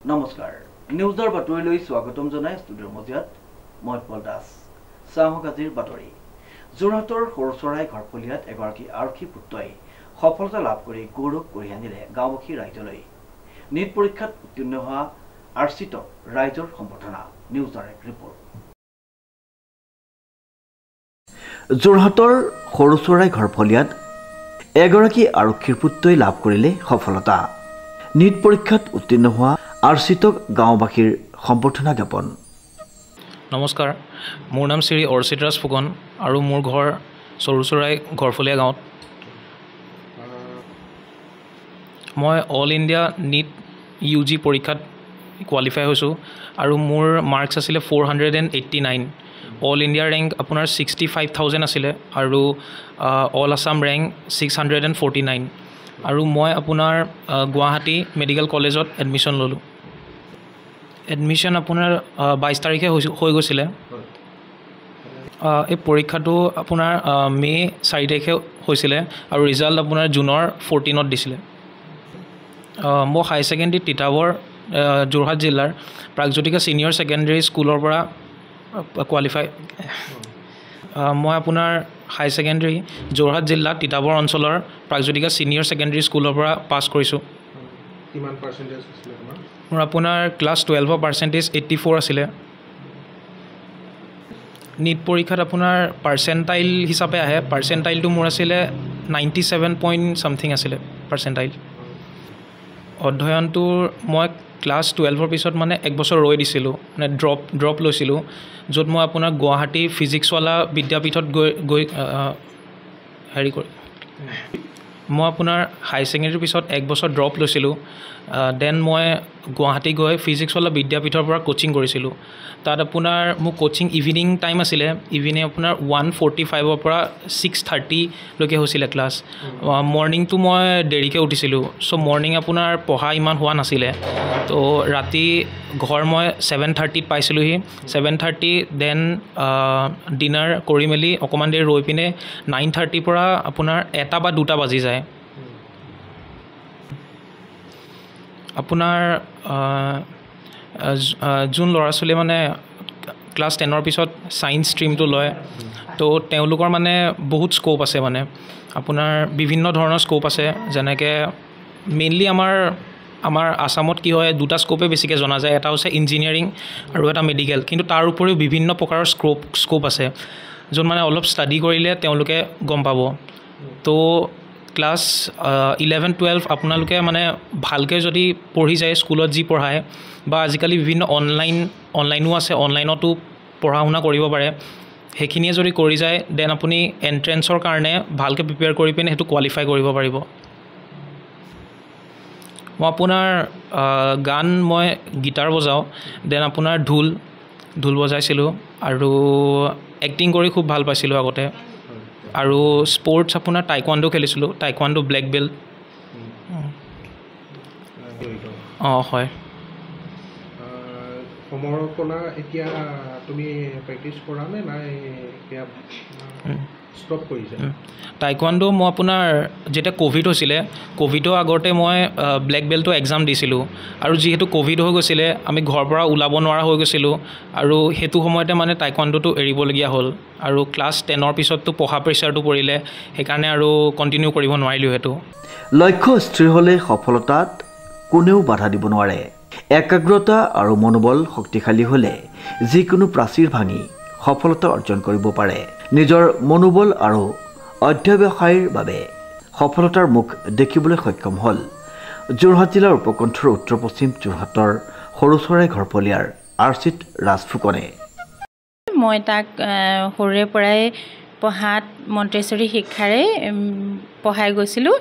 নমস্কাৰ নিউজৰ বাতৰিলৈ স্বাগতম জনাই ষ্টুডিঅ'ৰ মজিয়াত মই পল দাস চাহক আজিৰ বাতৰি যোৰহাটৰ সৰুচৰাই ঘৰপলিয়াত এগৰাকী আৰক্ষী পুত্ৰই সফলতা লাভ কৰি গৌৰৱ কঢ়িয়াই আনিলে গাঁওবাসী ৰাইজলৈ নিট পৰীক্ষাত উত্তীৰ্ণ হোৱা আৰচিটক ৰাইজৰ সম্বৰ্ধনা নিউজ ডাইৰেক্ট ৰিপৰ্ট যোৰহাটৰ সৰুচৰাই ঘৰপলিয়াত এগৰাকী আৰক্ষীৰ পুত্ৰই লাভ কৰিলে সফলতা নিট পৰীক্ষাত উত্তীৰ্ণ হোৱা আৰচিটক গাঁওবাসীৰ সম্বৰ্ধনা জ্ঞাপন নমস্কাৰ মোৰ নাম শ্ৰী অৰ্চিত ৰাজ ফুকন আৰু মোৰ ঘৰ সৰুচৰাই ঘৰফলীয়া গাঁৱত মই all India NEET U G পৰীক্ষাত কোৱালিফাই হৈছোঁ আৰু মোৰ মাৰ্কছ আছিলে 489 অল ইণ্ডিয়া ৰেংক আপোনাৰ 65,000 আছিলে আৰু অল আছাম ৰেংক 649 আৰু মই আপোনাৰ গুৱাহাটী মেডিকেল কলেজত এডমিশ্যন ল'লোঁ এডমিশ্যন আপোনাৰ 22 তাৰিখে হৈ গৈছিলে এই পৰীক্ষাটো আপোনাৰ মে 4 তাৰিখে হৈছিলে আৰু ৰিজাল্ট আপোনাৰ জুনৰ 14ত দিছিলে মই হাই ছেকেণ্ডেৰী তিতাবৰ যোৰহাট জিলাৰ প্ৰাগজ্যোতিকা ছিনিয়ৰ ছেকেণ্ডেৰী স্কুলৰ পৰা কোৱালিফাই মই আপোনাৰ হাই ছেকেণ্ডেৰী যোৰহাট জিলা তিতাবৰ অঞ্চলৰ প্ৰাগজ্যোতিকা ছিনিয়ৰ ছেকেণ্ডেৰী স্কুলৰ পৰা পাছ কৰিছোঁ কিমান পাৰ্চেন্টেজ আছিল তোমাৰ মোৰ আপোনাৰ ক্লাছ 12ৰ পাৰ্চেন্টেজ 84 আছিলে নিট পৰীক্ষাত আপোনাৰ পাৰ্চেণ্টাইল হিচাপে আহে পাৰ্চেণ্টাইলটো মোৰ আছিলে 97 পইণ্ট সামথিং আছিলে পাৰ্চেণ্টাইল অধ্যয়নটো মই ক্লাছ 12ৰ পিছত মানে এক বছৰ ৰৈ দিছিলোঁ মানে ড্ৰপ লৈছিলোঁ য'ত মই আপোনাৰ গুৱাহাটী ফিজিক্সৱালা বিদ্যাপীঠত গৈ হেৰি কৰি মই আপোনাৰ হাই ছেকেণ্ডেৰীৰ পিছত এক বছৰ ড্ৰপ লৈছিলোঁ দেন মই গুৱাহাটী গৈ ফিজিক্সৱালা বিদ্যাপীঠৰ পৰা কোচিং কৰিছিলোঁ তাত আপোনাৰ মোৰ কোচিং ইভিনিং টাইম আছিলে ইভিনিং আপোনাৰ 1:45ৰ পৰা 6:30 লৈকে হৈছিলে ক্লাছ মৰ্ণিংটো মই দেৰিকৈ উঠিছিলোঁ চ' মৰ্ণিং আপোনাৰ পঢ়া ইমান হোৱা নাছিলে তো ৰাতি ঘৰ মই 7:30ত পাইছিলোঁহি 7:30 দেন ডিনাৰ কৰি মেলি অকণমান দেৰি ৰৈ পিনে 9:30ৰ পৰা আপোনাৰ 1টা বা 2টা বাজি যায় আপোনাৰ যোন ল'ৰা ছোৱালী মানে ক্লাছ 10ৰ পিছত ছায়েন্স ষ্ট্ৰীমটো লয় তো তেওঁলোকৰ মানে বহুত স্ক'প আছে মানে আপোনাৰ বিভিন্ন ধৰণৰ স্ক'প আছে যেনেকৈ মেইনলি আমাৰ আসামত কি হয় দুটা স্ক'পে বেছিকৈ জনা যায় এটা হৈছে ইঞ্জিনিয়াৰিং আৰু এটা মেডিকেল কিন্তু তাৰ উপৰিও বিভিন্ন প্ৰকাৰৰ স্ক'প আছে য'ত মানে অলপ ষ্টাডি কৰিলে তেওঁলোকে গম পাব তো ক্লাছ 11-12 আপোনালোকে মানে ভালকৈ যদি পঢ়ি যায় স্কুলত যি পঢ়ায় বা আজিকালি বিভিন্ন অনলাইনো আছে অনলাইনতো পঢ়া শুনা কৰিব পাৰে সেইখিনিয়ে যদি কৰি যায় দেন আপুনি এণ্ট্ৰেঞ্চৰ কাৰণে ভালকৈ প্ৰিপেয়াৰ কৰি পিনে সেইটো কোৱালিফাই কৰিব পাৰিব মই আপোনাৰ গান মই গিটাৰ বজাওঁ দেন আপোনাৰ ঢোল বজাইছিলোঁ আৰু এক্টিং কৰি খুব ভাল পাইছিলোঁ আগতে আৰু স্পৰ্টছ আপোনাৰ টাইকোৱাণ্ডো খেলিছিলোঁ টাইকোৱাণ্ডো ব্লেক বেল্ট হয় সমৰকলা এতিয়া তুমি প্ৰেক্টিছ কৰা নে নাই এতিয়া ষ্টপ কৰিছা টাইকোৱাণ্ডো মই আপোনাৰ যেতিয়া ক'ভিড হৈছিলে ক'ভিডৰ আগতে মই ব্লেক বেল্টৰ এক্সাম দিছিলোঁ আৰু যিহেতু ক'ভিড হৈ গৈছিলে আমি ঘৰৰ পৰা ওলাব নোৱাৰা হৈ গৈছিলোঁ আৰু সেইটো সময়তে মানে টাইকোৱাণ্ডোটো এৰিবলগীয়া হ'ল আৰু ক্লাছ 10ৰ পিছততো পঢ়া প্ৰেছাৰটো পৰিলে সেইকাৰণে আৰু কণ্টিনিউ কৰিব নোৱাৰিলোঁ সেইটো লক্ষ্য স্থিৰ হ'লে সফলতাত কোনেও বাধা দিব নোৱাৰে একাগ্ৰতা আৰু মনোবল শক্তিশালী হ'লে যিকোনো প্ৰাচীৰ ভাঙি সফলতা অৰ্জন কৰিব পাৰে নিজৰ মনোবল আৰু অধ্যৱসায়ৰ বাবে সফলতাৰ মুখ দেখিবলৈ সক্ষম হ'ল যোৰহাট জিলাৰ উপকণ্ঠৰ উত্তৰ পশ্চিম যোৰহাটৰ সৰুচৰাই ঘৰপলীয়াৰ আৰচিত ৰাজ ফুকনে মই তাক সৰুৰে পৰাই পঢ়াত মন্তেশ্বৰী শিক্ষাৰে পঢ়াই গৈছিলোঁ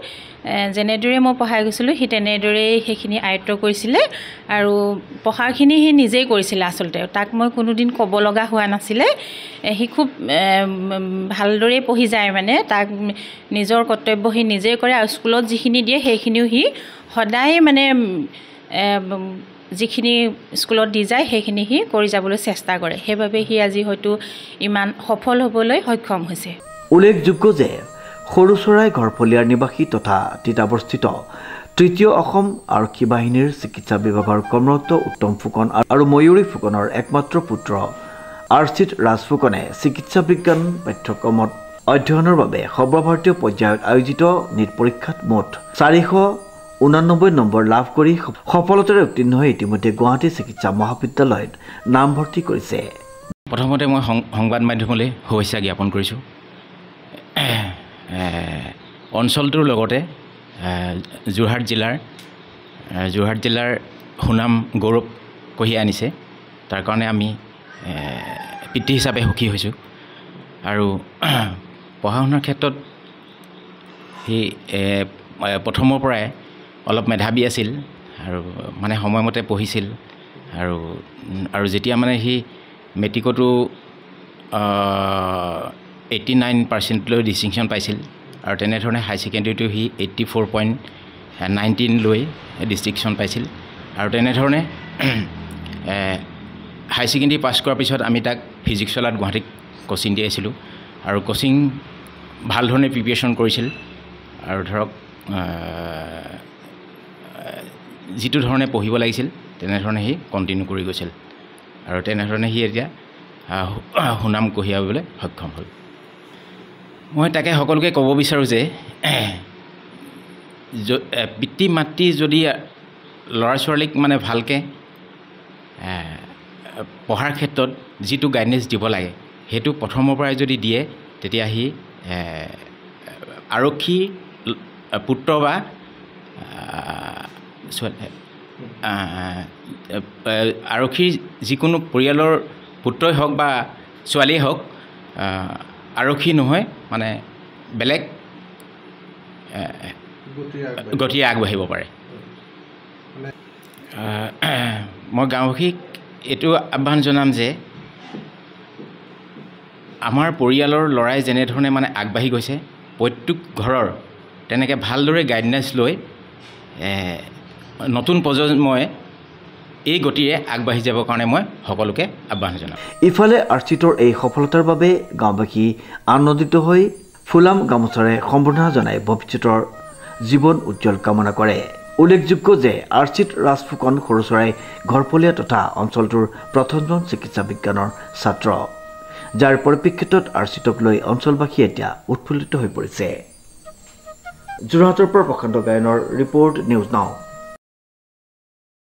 যেনেদৰে মই পঢ়াই গৈছিলোঁ সি তেনেদৰেই সেইখিনি আয়ত্ব কৰিছিলে আৰু পঢ়াখিনি সি নিজেই কৰিছিলে আচলতে তাক মই কোনোদিন ক'ব লগা হোৱা নাছিলে সি খুব ভালদৰে পঢ়ি যায় মানে তাক নিজৰ কৰ্তব্য সি নিজেই কৰে আৰু স্কুলত যিখিনি দিয়ে সেইখিনিও সি সদায় মানে যিখিনি স্কুলত দি যায় সেইখিনি সি কৰি যাবলৈ চেষ্টা কৰে সেইবাবে সি আজি হয়তো ইমান সফল হ'বলৈ সক্ষম হৈছে উল্লেখযোগ্য যে সৰুচৰাই ঘৰপলীয়াৰ নিবাসী তথা তিতাবৰস্থিত তৃতীয় অসম আৰক্ষী বাহিনীৰ চিকিৎসা বিভাগৰ কৰ্মৰত উত্তম ফুকন আৰু ময়ূৰী ফুকনৰ একমাত্ৰ পুত্ৰ আৰ্চিত ৰাজ ফুকনে চিকিৎসা বিজ্ঞান পাঠ্যক্ৰমত অধ্যয়নৰ বাবে সৰ্বভাৰতীয় পৰ্যায়ত আয়োজিত নীট পৰীক্ষাত মুঠ 489 নম্বৰ লাভ কৰি সফলতাৰে উত্তীৰ্ণ হৈ ইতিমধ্যে গুৱাহাটী চিকিৎসা মহাবিদ্যালয়ত নামভৰ্তি কৰিছে। প্ৰথমতে মই সংবাদ মাধ্যমলৈ শুভেচ্ছা জ্ঞাপন কৰিছোঁ। অঞ্চলটোৰ লগতে যোৰহাট জিলাৰ সুনাম গৌৰৱ কঢ়িয়াই আনিছে। তাৰ কাৰণে আমি পিতৃ হিচাপে সুখী হৈছোঁ। আৰু পঢ়া শুনাৰ ক্ষেত্ৰত সি প্ৰথমৰ পৰাই অলপ মেধাৱী আছিল আৰু মানে সময়মতে পঢ়িছিল আৰু যেতিয়া মানে সি মেট্ৰিকতো 89% লৈ ডিষ্টিংশ্যন পাইছিল আৰু তেনেধৰণে হাই ছেকেণ্ডেৰীটো সি 84.19 লৈ ডিষ্টিংশ্যন পাইছিল আৰু তেনেধৰণে হাই ছেকেণ্ডেৰী পাছ কৰাৰ পিছত আমি তাক ফিজিক্স ৱালাত গুৱাহাটীত কোচিং দিয়াইছিলোঁ আৰু কোচিং ভাল ধৰণে প্ৰিপেৰেশ্যন কৰিছিল আৰু ধৰক যিটো ধৰণে পঢ়িব লাগিছিল তেনেধৰণে সি কণ্টিনিউ কৰি গৈছিল আৰু তেনেধৰণে সি এতিয়া সুনাম কঢ়িয়াবলৈ সক্ষম হ'ল। মই তাকে সকলোকে ক'ব বিচাৰোঁ যে পিতৃ মাতৃ যদি ল'ৰা ছোৱালীক মানে ভালকৈ পঢ়াৰ ক্ষেত্ৰত যিটো গাইডেঞ্চ দিব লাগে সেইটো প্ৰথমৰ পৰাই যদি দিয়ে তেতিয়া সি আৰক্ষীৰ পুত্ৰ বা আৰক্ষীৰ যিকোনো পৰিয়ালৰ পুত্ৰই হওক বা ছোৱালীয়ে হওক আৰক্ষী নহয় মানে বেলেগ গতিৰে আগবাঢ়িব পাৰে। মই গাঁওবাসীক এইটো আহ্বান জনাম যে আমাৰ পৰিয়ালৰ ল'ৰাই যেনেধৰণে মানে আগবাঢ়ি গৈছে প্ৰত্যেক ঘৰৰ তেনেকৈ ভালদৰে গাইডেঞ্চ লৈ নতুন প্ৰজন্মই এই গতিৰে আগবাঢ়ি যাবৰ কাৰণে মই সকলোকে আহ্বান জনাম। ইফালে আৰ্চিতৰ এই সফলতাৰ বাবে গাঁওবাসী আনন্দিত হৈ ফুলাম গামোচাৰে সম্বৰ্ধনা জনাই ভৱিষ্যতৰ জীৱন উজ্জ্বল কামনা কৰে। উল্লেখযোগ্য যে আৰ্চিত ৰাজ ফুকন সৰুচৰাই ঘৰপলীয়া তথা অঞ্চলটোৰ প্ৰথমজন চিকিৎসা বিজ্ঞানৰ ছাত্ৰ, যাৰ পৰিপ্ৰেক্ষিতত আৰ্চিতক লৈ অঞ্চলবাসী এতিয়া উৎফুল্লিত হৈ পৰিছে। যোৰহাটৰ পৰা প্ৰশান্ত গায়নৰ ৰিপৰ্ট, নিউজ নাও।